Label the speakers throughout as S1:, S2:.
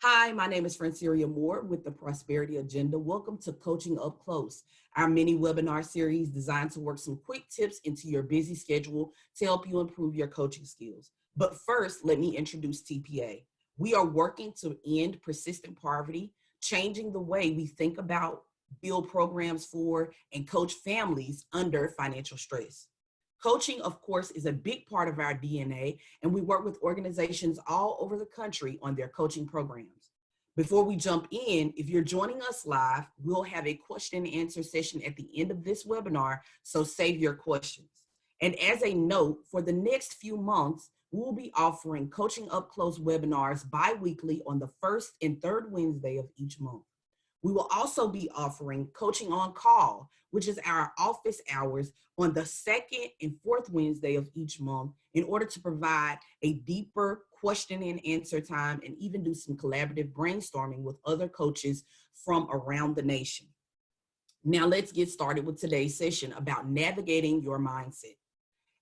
S1: Hi, my name is Franciria Moore with the Prosperity Agenda. Welcome to Coaching Up Close, our mini webinar series designed to work some quick tips into your busy schedule to help you improve your coaching skills. But first, let me introduce TPA. We are working to end persistent poverty, changing the way we think about, build programs for, and coach families under financial stress. Coaching, of course, is a big part of our DNA, and we work with organizations all over the country on their coaching programs. Before we jump in, if you're joining us live, we'll have a question and answer session at the end of this webinar, so save your questions. And as a note, for the next few months, we'll be offering Coaching Up Close webinars bi-weekly on the first and third Wednesday of each month. We will also be offering Coaching on Call, which is our office hours on the second and fourth Wednesday of each month in order to provide a deeper question and answer time and even do some collaborative brainstorming with other coaches from around the nation. Now let's get started with today's session about navigating your mindset.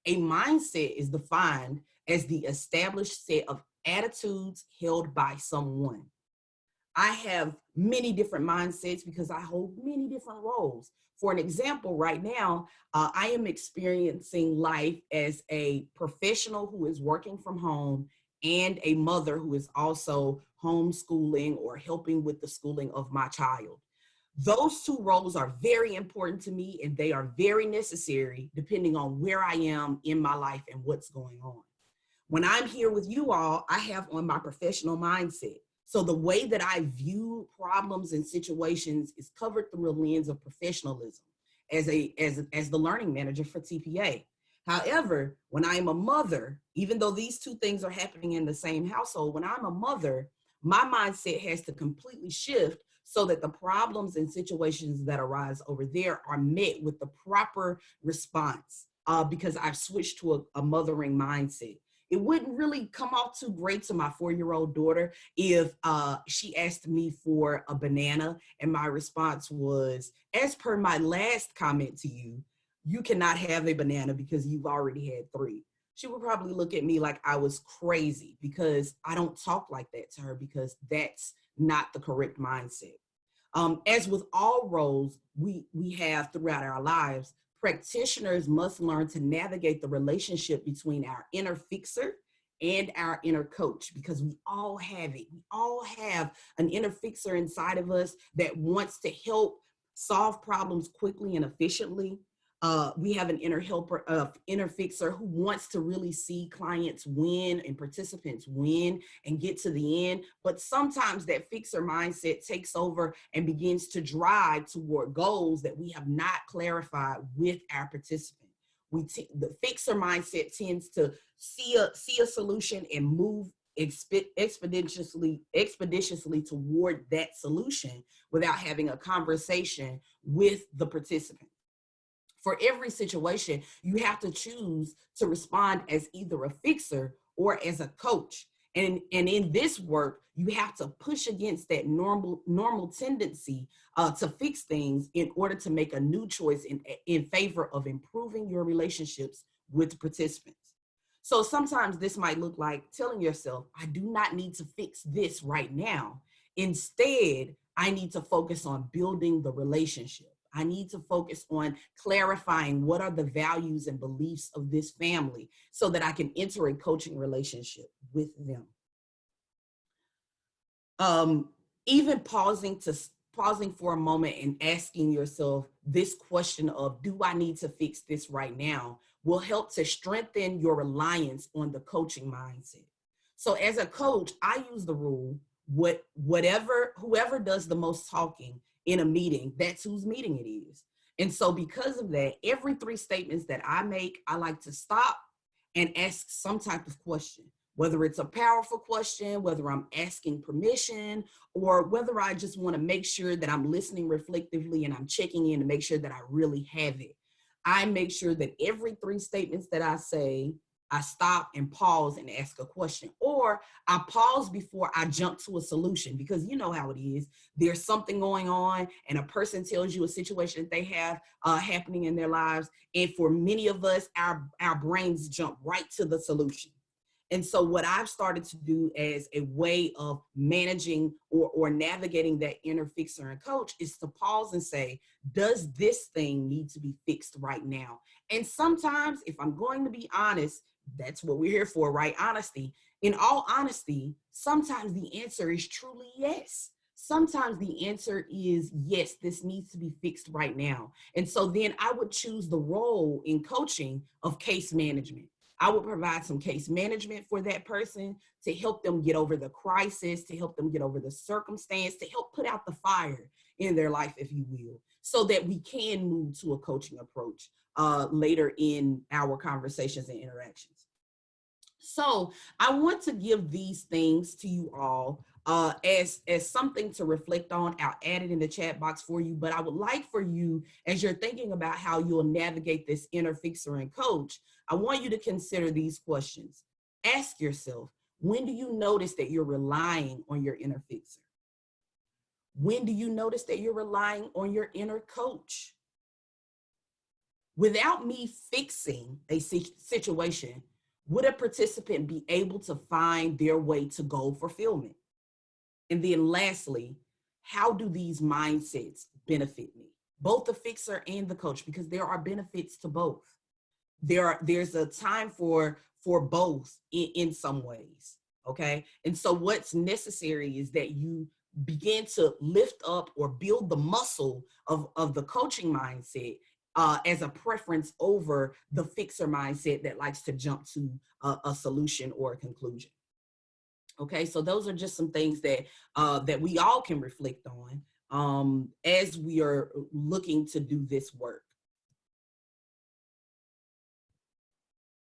S1: A mindset is defined as the established set of attitudes held by someone. I have many different mindsets because I hold many different roles. For an example, right now, I am experiencing life as a professional who is working from home and a mother who is also homeschooling or helping with the schooling of my child. Those two roles are very important to me and they are very necessary depending on where I am in my life and what's going on. When I'm here with you all, I have on my professional mindset. So the way that I view problems and situations is covered through a lens of professionalism as the learning manager for TPA. However, when I'm a mother, even though these two things are happening in the same household, when I'm a mother, my mindset has to completely shift so that the problems and situations that arise over there are met with the proper response because I've switched to a mothering mindset. It wouldn't really come off too great to my 4-year-old daughter if she asked me for a banana and my response was, as per my last comment to you, you cannot have a banana because you've already had 3. She would probably look at me like I was crazy because I don't talk like that to her because that's not the correct mindset. As with all roles we have throughout our lives, practitioners must learn to navigate the relationship between our inner fixer and our inner coach because we all have it. We all have an inner fixer inside of us that wants to help solve problems quickly and efficiently. We have an inner fixer who wants to really see clients win and participants win and get to the end. But sometimes that fixer mindset takes over and begins to drive toward goals that we have not clarified with our participant. The fixer mindset tends to see a solution and move expeditiously toward that solution without having a conversation with the participant. For every situation, you have to choose to respond as either a fixer or as a coach. And in this work, you have to push against that normal tendency to fix things in order to make a new choice in favor of improving your relationships with participants. So sometimes this might look like telling yourself, I do not need to fix this right now. Instead, I need to focus on building the relationship. I need to focus on clarifying what are the values and beliefs of this family so that I can enter a coaching relationship with them. Even pausing for a moment and asking yourself this question of, do I need to fix this right now, will help to strengthen your reliance on the coaching mindset. So as a coach, I use the rule, whoever does the most talking in a meeting, that's whose meeting it is. And so because of that, every 3 statements that I make, I like to stop and ask some type of question, whether it's a powerful question, whether I'm asking permission, or whether I just want to make sure that I'm listening reflectively and I'm checking in to make sure that I really have it. I make sure that every 3 statements that I say, I stop and pause and ask a question, or I pause before I jump to a solution, because you know how it is. There's something going on and a person tells you a situation that they have happening in their lives. And for many of us, our brains jump right to the solution. And so what I've started to do as a way of managing or navigating that inner fixer and coach is to pause and say, does this thing need to be fixed right now? And sometimes, if I'm going to be honest, that's what we're here for, right? Honesty. In all honesty, sometimes the answer is truly yes. Sometimes the answer is yes, this needs to be fixed right now. And so then I would choose the role in coaching of case management. I would provide some case management for that person to help them get over the crisis, to help them get over the circumstance, to help put out the fire in their life, if you will, so that we can move to a coaching approach later in our conversations and interactions. So I want to give these things to you all as something to reflect on. I'll add it in the chat box for you, but I would like for you, as you're thinking about how you'll navigate this inner fixer and coach, I want you to consider these questions. Ask yourself, when do you notice that you're relying on your inner fixer? When do you notice that you're relying on your inner coach? Without me fixing a situation, would a participant be able to find their way to goal fulfillment? And then lastly, how do these mindsets benefit me? Both the fixer and the coach, because there are benefits to both. There's a time for both in some ways, okay? And so what's necessary is that you begin to lift up or build the muscle of the coaching mindset as a preference over the fixer mindset that likes to jump to a solution or a conclusion. Okay, so those are just some things that that we all can reflect on as we are looking to do this work.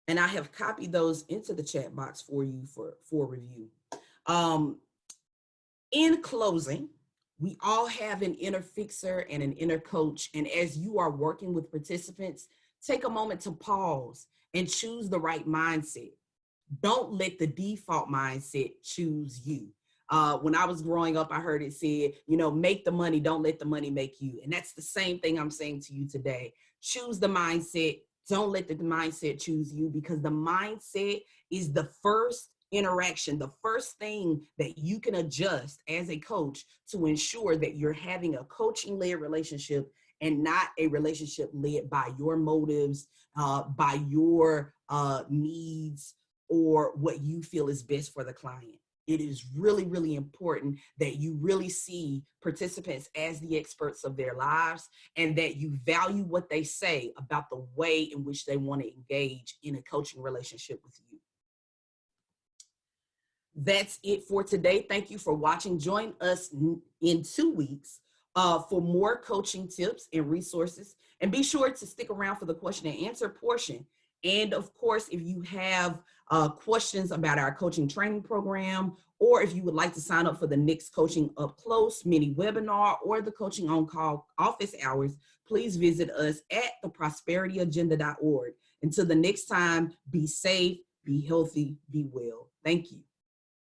S1: And I have copied those into the chat box for you for review. In closing, we all have an inner fixer and an inner coach. And as you are working with participants, take a moment to pause and choose the right mindset. Don't let the default mindset choose you. When I was growing up, I heard it said, make the money, don't let the money make you. And that's the same thing I'm saying to you today. Choose the mindset. Don't let the mindset choose you, because the mindset is the first interaction, the first thing that you can adjust as a coach to ensure that you're having a coaching-led relationship and not a relationship led by your motives, by your needs, or what you feel is best for the client. It is really, really important that you really see participants as the experts of their lives, and that you value what they say about the way in which they want to engage in a coaching relationship with you. That's it for today. Thank you for watching. Join us in 2 weeks for more coaching tips and resources. And be sure to stick around for the question and answer portion. And of course, if you have questions about our coaching training program, or if you would like to sign up for the next Coaching Up Close mini webinar or the Coaching on Call office hours, please visit us at theprosperityagenda.org. Until the next time, be safe, be healthy, be well. Thank you.